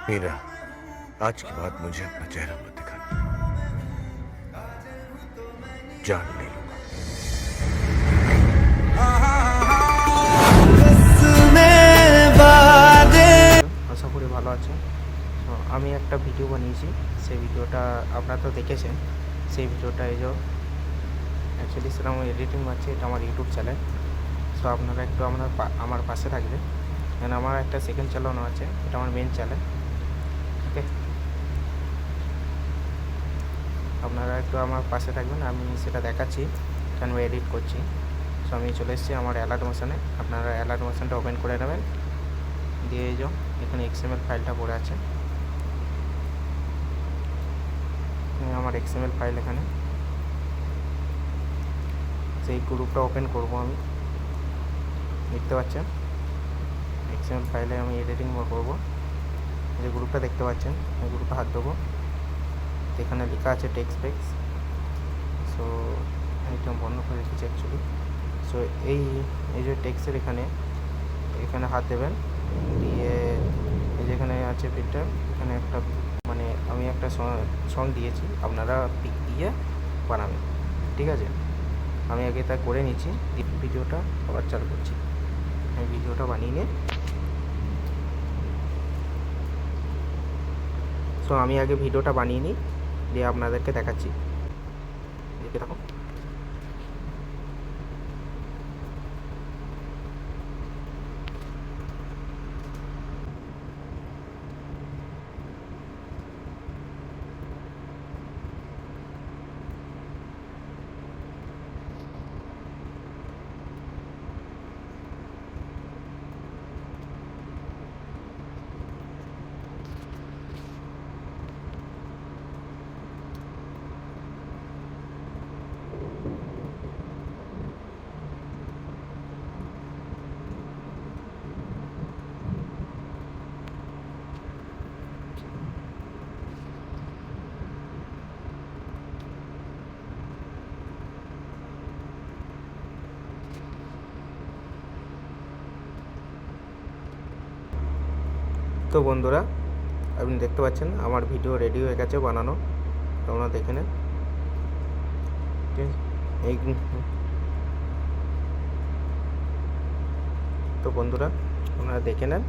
मीरा, आज के बाद मुझे अपना चेहरा मत दिखाना। जान ले लूंगा। আশা করি ভালো আছে। তো আমি একটা ভিডিও বানিয়েছি, সেই ভিডিওটা আপনারা তো দেখেছেন। সেই ভিডিওটা এই যে অ্যাকচুয়ালি সেরকম এডিটিং মারছে, এটা আমার ইউটিউব চ্যানেল। সো আপনারা একটু আমার পাশে থাকবেন, কারণ আমার একটা সেকেন্ড চ্যানেলও আছে, এটা আমার মেন চ্যানেল। ওকে, আপনারা একটু আমার পাশে থাকবেন, আমি সেটা দেখাচ্ছি কেন এডিট করছি। সো আমি চলে এসেছি আমার অ্যালার্ট মোশনে। আপনারা অ্যালার্ট মোশনটা ওপেন করে নেবেন, দিয়ে এই যে এখানে এক্সএমএল ফাইলটা পড়ে আছে। আমার এক্সএমএল ফাইল এখানে, সেই গ্রুপটা ওপেন করব আমি। দেখতে পাচ্ছেন এক্সএমএল ফাইলে আমি এডিটিং করব। যে গ্রুপটা দেখতে পাচ্ছেন, এই গ্রুপে হাত দেবো, এখানে লেখা আছে টেক্সট ফেক্স। সো এটা বন্ধ করে রেখেছি অ্যাকচুয়ালি। সো এই যে টেক্সটের এখানে হাত দেবেন, দিয়ে এই যেখানে আছে ফিল্টার, এখানে একটা মানে আমি একটা সং দিয়েছি, আপনারা পিক দিয়ে বানাবেন, ঠিক আছে? আমি আগে তা করে নিচ্ছি, ভিডিওটা আবার চালু করছি। আমি ভিডিওটা বানিয়ে নিই। সো আমি আগে ভিডিওটা বানিয়ে নিই, দিয়ে আপনাদেরকে দেখাচ্ছি। দেখতে থাকুন। তো বন্ধুরা, আপনি দেখতে পাচ্ছেন আমার ভিডিও রেডি হয়ে গেছে বানানো, তোমরা দেখে নেন। এই তো বন্ধুরা, আপনারা দেখে নেন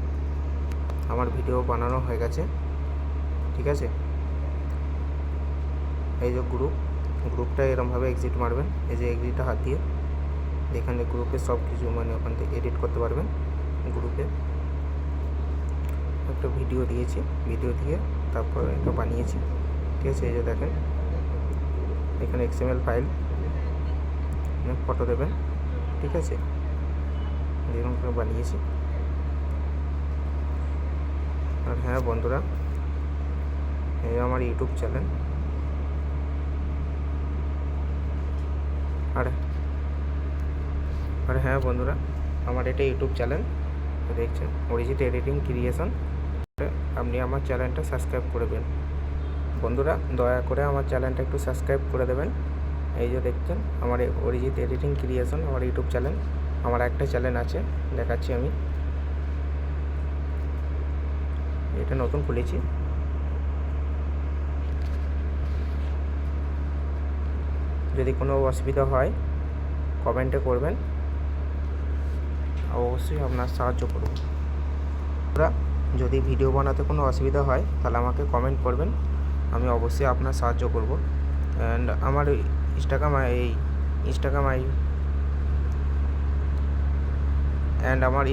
আমার ভিডিও বানানো হয়ে গেছে, ঠিক আছে? এই যে গ্রুপটা এরমভাবে এক্সিট মারবেন, এই যে এক্সিটটা হাত দিয়ে এখানে গ্রুপে সব কিছু মানে ওখান থেকে এডিট করতে পারবেন। গ্রুপে একটা ভিডিও দিয়েছি, ভিডিও দিয়ে তারপর এটা বানিয়েছি, ঠিক আছে? এই যে দেখেন এখানে এক্সএমএল ফাইল, ফটো দেবেন, ঠিক আছে? এরকম করে বানিয়েছি। আর হ্যাঁ বন্ধুরা, এই আমার ইউটিউব চ্যানেল। আর হ্যাঁ বন্ধুরা, আমার এটা ইউটিউব চ্যানেল দেখছেন, অরিজিৎ এডিটিং ক্রিয়েশন। আপনি আমার চ্যানেলটা সাবস্ক্রাইব করবেন বন্ধুরা, দয়া করে আমার চ্যানেলটা একটু সাবস্ক্রাইব করে দেবেন। এই যে দেখছেন আমার অরিজিৎ এডিটিং ক্রিয়েশন আমার ইউটিউব চ্যানেল। আমার একটা চ্যানেল আছে, দেখাচ্ছি আমি, এটা নতুন খুলেছি। যদি কোনো অসুবিধা হয় কমেন্টে করবেন, অবশ্যই আপনার সাহায্য করব। যদি ভিডিও বানাতে কোনো অসুবিধা হয় তাহলে আমাকে কমেন্ট করবেন, আমি অবশ্যই আপনার সাহায্য করব। অ্যান্ড আমার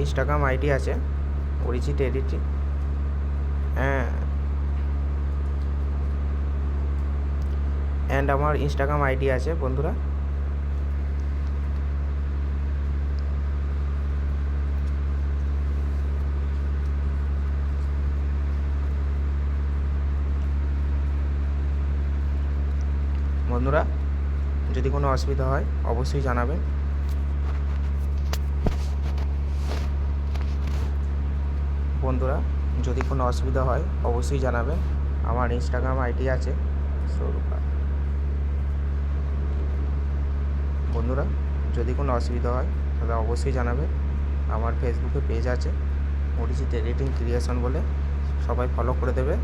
ইনস্টাগ্রাম আইডি আছে অরিজিৎ এডিটিং। অ্যান্ড আমার ইনস্টাগ্রাম আইডি আছে বন্ধুরা। বন্ধুরা, যদি কোনো অসুবিধা হয় অবশ্যই জানাবেন। বন্ধুরা, যদি কোনো অসুবিধা হয় অবশ্যই জানাবেন। আমার ইনস্টাগ্রাম আইডি আছে বন্ধুরা, যদি কোনো অসুবিধা হয় তাহলে অবশ্যই জানাবেন। আমার ফেসবুকে পেজ আছে অরিজিৎ এডিটিং ক্রিয়েশন বলে, সবাই ফলো করে দেবে।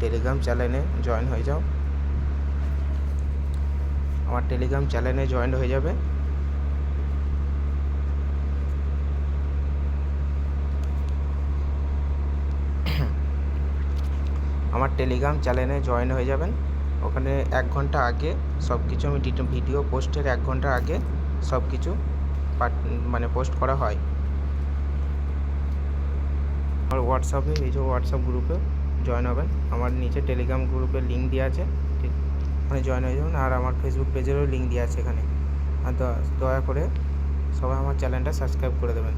টেলিগ্রাম চ্যানেলে জয়েন হয়ে যাও, আমার টেলিগ্রাম চ্যানেলে জয়েন হয়ে যাবে। আমার টেলিগ্রাম চ্যানেলে জয়েন হয়ে যাবেন। ওখানে 1 ঘন্টা আগে সব কিছু আমি ভিডিও পোস্টের 1 ঘন্টা আগে সব কিছু মানে পোস্ট করা হয়। আমার হোয়াটসঅ্যাপে, এই যে হোয়াটসঅ্যাপ গ্রুপে জয়েন হবেন। আমার নিচে টেলিগ্রাম গ্রুপের লিঙ্ক দেওয়া আছে, ঠিক ওখানে জয়েন হয়ে যাবেন। আর আমার ফেসবুক পেজেরও লিঙ্ক দেওয়া আছে এখানে। আর দয়া করে সবাই আমার চ্যানেলটা সাবস্ক্রাইব করে দেবেন।